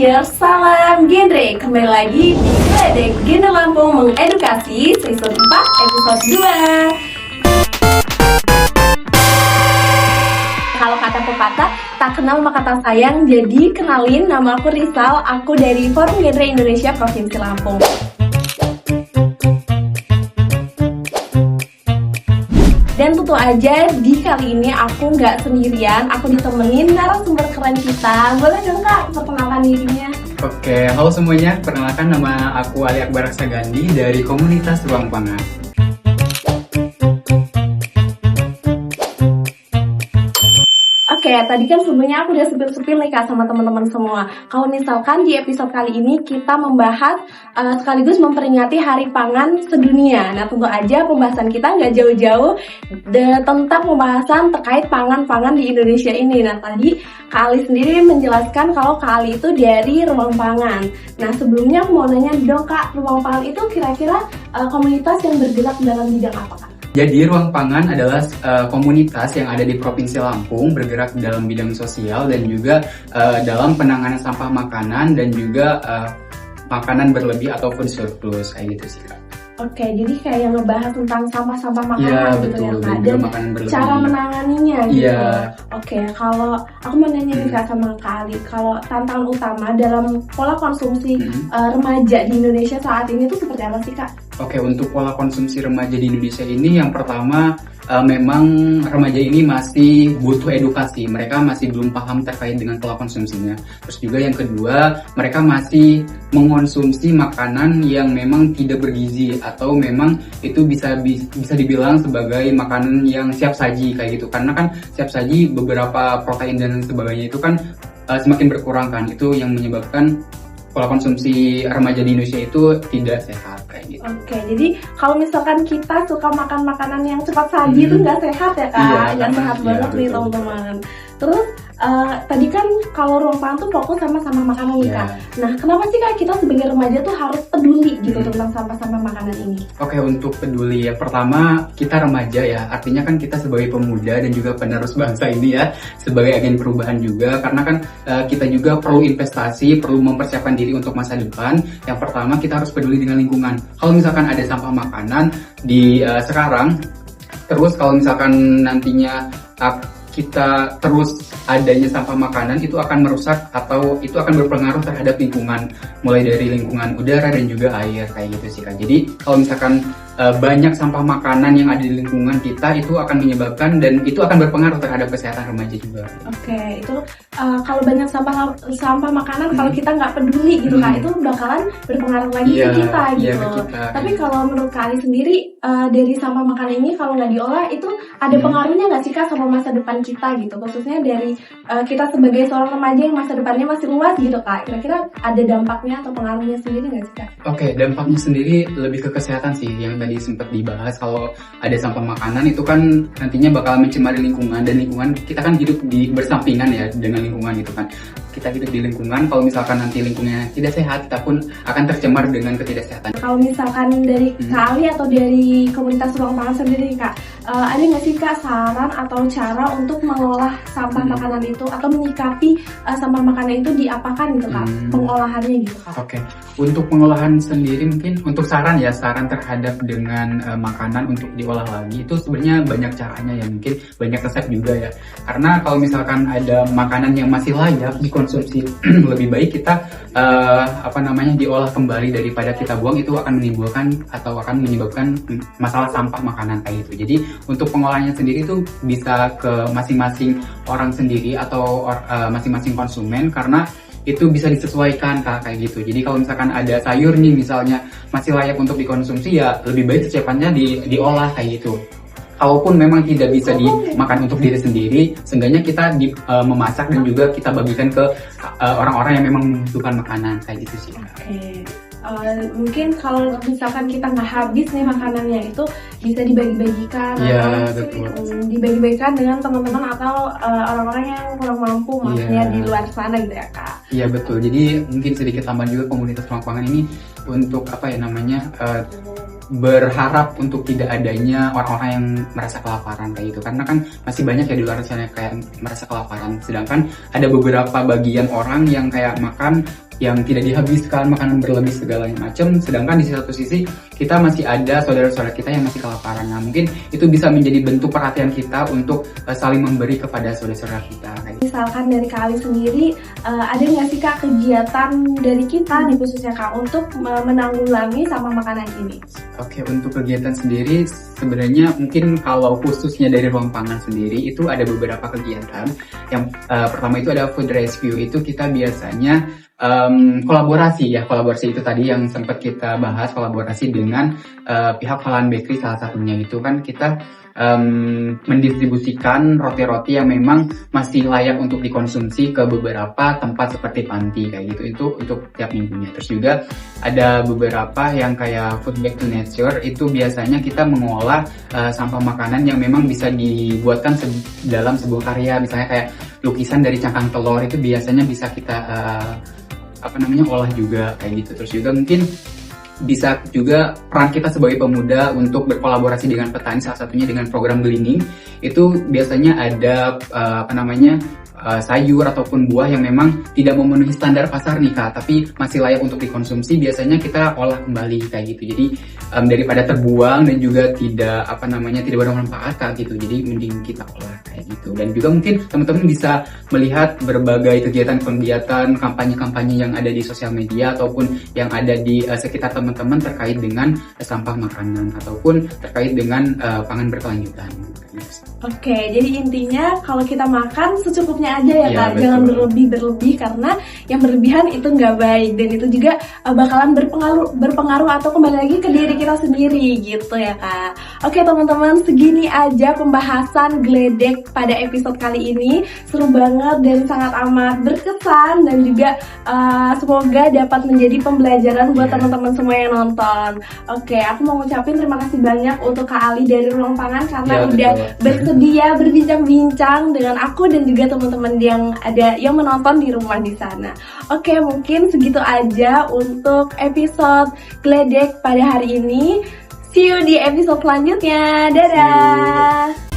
Teenager, salam genre. Kembali lagi di Geledek Genre Lampung Mengedukasi Season 4 episode 2. Kalau kata pepatah, tak kenal maka tak sayang. Jadi kenalin, nama aku Rizal. Aku dari Forum Genre Indonesia Provinsi Lampung. Dan tentu aja di kali ini aku nggak sendirian, aku ditemenin narasumber keren kita. Boleh dong Kak, perkenalkan dirinya? Oke, halo semuanya. Perkenalkan, nama aku Ali Akbar Aksagandi dari komunitas Ruang Pangan. Oke, tadi kan sebelumnya aku udah sepil-sepil nih Kak sama teman-teman semua. Kalau misalkan di episode kali ini kita membahas sekaligus memperingati Hari Pangan Sedunia. Nah, tentu aja pembahasan kita nggak jauh-jauh tentang pembahasan terkait pangan-pangan di Indonesia ini. Nah, tadi Kak Ali sendiri menjelaskan kalau Kak Ali itu dari Ruang Pangan. Nah, sebelumnya aku mau nanya dong Kak, Ruang Pangan itu kira-kira komunitas yang bergerak dalam bidang apa Kak? Jadi Ruang Pangan adalah komunitas yang ada di Provinsi Lampung, bergerak dalam bidang sosial dan juga dalam penanganan sampah makanan dan juga makanan berlebih atau food surplus, kayak gitu sih Kak. Oke, jadi kayak yang ngebahas tentang sampah-sampah makanan Iya, gitu betul, ya Kak, dan dan juga makanan berlebih. cara menanganinya gitu. Iya. Oke, kalau aku mau nanya nih Kak sama Kak Ali, kalau tantangan utama dalam pola konsumsi remaja di Indonesia saat ini tuh seperti apa sih Kak? Oke, untuk pola konsumsi remaja di Indonesia ini yang pertama memang remaja ini masih butuh edukasi. Mereka masih belum paham terkait dengan pola konsumsinya. Terus juga yang kedua, mereka masih mengonsumsi makanan yang memang tidak bergizi atau memang itu bisa dibilang sebagai makanan yang siap saji kayak gitu. Karena kan siap saji beberapa protein dan sebagainya itu kan semakin berkurang kan. Itu yang menyebabkan pola konsumsi remaja di Indonesia itu tidak sehat kayak gitu. Oke, jadi kalau misalkan kita suka makan makanan yang cepat saji itu nggak sehat ya Kak? Iya, Nggak sehat iya, banget nih betul. teman-teman. Terus tadi kan kalau Ruang Pangan tuh fokus sama makanan nih Iya. Kak. Nah, kenapa sih Kak kita sebagai remaja tuh harus peduli gitu tentang sampah-sampah makanan ini? Oke, untuk peduli ya, pertama kita remaja ya, artinya kan kita sebagai pemuda dan juga penerus bangsa ini ya, sebagai agen perubahan juga, karena kan kita juga perlu investasi, perlu mempersiapkan diri untuk masa depan. Yang pertama kita harus peduli dengan lingkungan. Kalau misalkan ada sampah makanan di sekarang, terus kalau misalkan nantinya kita terus adanya sampah makanan, itu akan merusak atau itu akan berpengaruh terhadap lingkungan, mulai dari lingkungan udara dan juga air kayak gitu sih Kak. Jadi kalau misalkan banyak sampah makanan yang ada di lingkungan kita, itu akan menyebabkan dan itu akan berpengaruh terhadap kesehatan remaja juga. Oke, itu kalau banyak sampah makanan kalau kita nggak peduli gitu Kak, itu bakalan berpengaruh lagi Iya, ke kita iya, gitu. ke kita. Tapi kalau menurut Kak Ali sendiri dari sampah makanan ini kalau nggak diolah itu ada pengaruhnya nggak sih Kak sama masa depan kita gitu? Khususnya dari kita sebagai seorang remaja yang masa depannya masih luas gitu Kak. Kira-kira ada dampaknya atau pengaruhnya sendiri nggak sih Kak? Oke, dampaknya sendiri lebih ke kesehatan sih, yang tadi sempat dibahas. Kalau ada sampah makanan itu kan nantinya bakal mencemari lingkungan, dan lingkungan kita kan hidup di bersampingan ya dengan lingkungan gitu kan. Kita hidup di lingkungan, kalau misalkan nanti lingkungannya tidak sehat, kita pun akan tercemar dengan ketidaksehatan. Kalau misalkan dari Kak Ali atau dari komunitas Ruang Pangan sendiri Kak, ada nggak sih Kak saran atau cara untuk mengolah sampah makanan itu atau menyikapi sampah makanan itu diapakan gitu Kak, pengolahannya gitu Kak? Oke, untuk pengolahan sendiri mungkin untuk saran terhadap dengan makanan untuk diolah lagi itu sebenarnya banyak caranya ya, mungkin banyak resep juga ya. Karena kalau misalkan ada makanan yang masih layak dikonsumsi, lebih baik kita diolah kembali daripada kita buang. Itu akan menimbulkan atau akan menyebabkan masalah sampah makanan kayak gitu. Jadi untuk pengolahannya sendiri itu bisa ke masing-masing orang sendiri atau masing-masing konsumen, karena itu bisa disesuaikan Kak, kayak gitu. Jadi kalau misalkan ada sayur nih misalnya masih layak untuk dikonsumsi, ya lebih baik secepatnya diolah kayak gitu. Kalaupun memang tidak bisa dimakan untuk diri sendiri, seenggaknya kita memasak dan juga kita bagikan ke orang-orang yang memang membutuhkan makanan kayak gitu sih. Oke. Mungkin kalau misalkan kita nggak habis nih makanannya itu bisa dibagi-bagikan atau dibagi-bagikan dengan teman-teman atau orang-orang yang kurang mampu maksudnya di luar sana gitu ya Kak. Iya betul. Jadi mungkin sedikit tambahan juga, komunitas Ruang Pangan ini untuk berharap untuk tidak adanya orang-orang yang merasa kelaparan kayak gitu, karena kan masih banyak ya di luar sana kayak merasa kelaparan, sedangkan ada beberapa bagian orang yang kayak makan yang tidak dihabiskan, makanan berlebih segala macam, sedangkan di satu sisi kita masih ada saudara-saudara kita yang masih kelaparan. Nah, mungkin itu bisa menjadi bentuk perhatian kita untuk saling memberi kepada saudara-saudara kita. Misalkan dari Kak Ali sendiri, ada nggak sih Kak kegiatan dari kita nih khususnya Kak untuk menanggulangi sama makanan ini? Oke, untuk kegiatan sendiri sebenarnya mungkin kalau khususnya dari Ruang Pangan sendiri itu ada beberapa kegiatan. Yang pertama itu ada food rescue, itu kita biasanya kolaborasi itu tadi yang sempat kita bahas, kolaborasi dengan pihak Falan Bakery salah satunya. Itu kan kita mendistribusikan roti-roti yang memang masih layak untuk dikonsumsi ke beberapa tempat seperti panti kayak gitu, itu untuk tiap minggunya. Terus juga ada beberapa yang kayak food back to nature, itu biasanya kita mengolah sampah makanan yang memang bisa dibuatkan dalam sebuah karya, misalnya kayak lukisan dari cangkang telur, itu biasanya bisa kita olah juga kayak gitu. Terus juga mungkin bisa juga peran kita sebagai pemuda untuk berkolaborasi dengan petani, salah satunya dengan program Gleaning. Itu biasanya ada sayur ataupun buah yang memang tidak memenuhi standar pasar nih Kak, tapi masih layak untuk dikonsumsi, biasanya kita olah kembali kayak gitu. Jadi daripada terbuang dan juga tidak bermanfaat Kak gitu, jadi mending kita olah kayak gitu. Dan juga mungkin teman-teman bisa melihat berbagai kegiatan-kegiatan kampanye-kampanye yang ada di sosial media ataupun yang ada di sekitar teman-teman terkait dengan sampah makanan ataupun terkait dengan pangan berkelanjutan. Oke, jadi intinya kalau kita makan secukupnya aja ya Kak, betul. Jangan berlebih karena yang berlebihan itu nggak baik, dan itu juga bakalan berpengaruh atau kembali lagi ke diri kita sendiri gitu ya Kak. Oke teman-teman, segini aja pembahasan geledek pada episode kali ini. Seru banget dan sangat amat berkesan, dan juga semoga dapat menjadi pembelajaran buat teman-teman semua yang nonton. Oke, aku mau ngucapin terima kasih banyak untuk Kak Ali dari Ruang Pangan karena udah bersedia berbincang-bincang dengan aku dan juga teman-teman yang menonton di rumah di sana. Oke, mungkin segitu aja untuk episode geledek pada hari ini. See you di episode selanjutnya. Dadah.